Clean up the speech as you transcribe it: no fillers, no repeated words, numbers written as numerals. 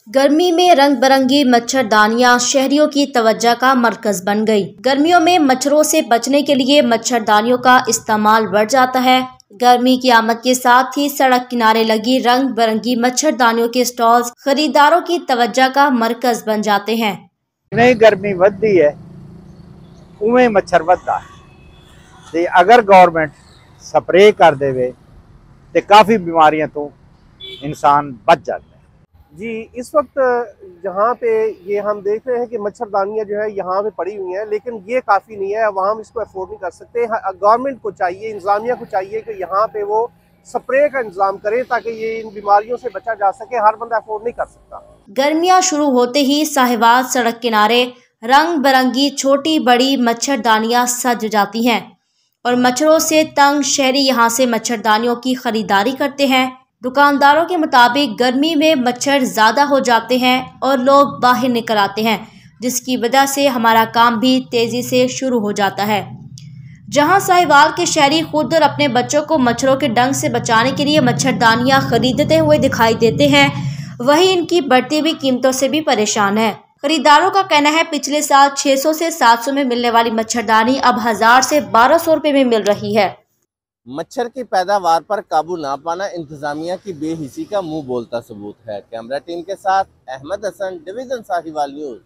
गर्मी में रंग बिरंगी मच्छरदानियां शहरियों की तवज्जो का मरकज बन गई। गर्मियों में मच्छरों से बचने के लिए मच्छरदानियों का इस्तेमाल बढ़ जाता है। गर्मी की आमद के साथ ही सड़क किनारे लगी रंग बिरंगी मच्छरदानियों के स्टॉल्स खरीदारों की तवज्जो का मरकज बन जाते हैं। नहीं गर्मी बढ़ती है उमें मच्छर बढ़ता है ते अगर गवर्नमेंट स्प्रे कर देवे तो काफ़ी बीमारियां तो इंसान बच जाते हैं। जी, इस वक्त जहाँ पे ये हम देख रहे हैं कि मच्छरदानियाँ जो है यहाँ पे पड़ी हुई हैं, लेकिन ये काफ़ी नहीं है। अवाम इसको अफोर्ड नहीं कर सकते। गवर्नमेंट को चाहिए, इंतज़ामिया को चाहिए कि यहाँ पे वो स्प्रे का इंतजाम करें ताकि ये इन बीमारियों से बचा जा सके। हर बंदा अफोर्ड नहीं कर सकता। गर्मियाँ शुरू होते ही साहिवाल सड़क किनारे रंग बिरंगी छोटी बड़ी मच्छरदानियां सज जाती हैं और मच्छरों से तंग शहरी यहां से मच्छरदानियों की खरीदारी करते हैं। दुकानदारों के मुताबिक गर्मी में मच्छर ज़्यादा हो जाते हैं और लोग बाहर निकल आते हैं, जिसकी वजह से हमारा काम भी तेज़ी से शुरू हो जाता है। जहां साहिवाल के शहरी खुद और अपने बच्चों को मच्छरों के डंक से बचाने के लिए मच्छरदानियां खरीदते हुए दिखाई देते हैं, वहीं इनकी बढ़ती हुई कीमतों से भी परेशान है। खरीदारों का कहना है पिछले साल 600 से 700 में मिलने वाली मच्छरदानी अब 1000 से 1200 रुपए में मिल रही है। मच्छर की पैदावार पर काबू ना पाना इंतजामिया की बेहिसी का मुंह बोलता सबूत है। कैमरा टीम के साथ अहमद हसन, डिवीजन साहिवाल न्यूज।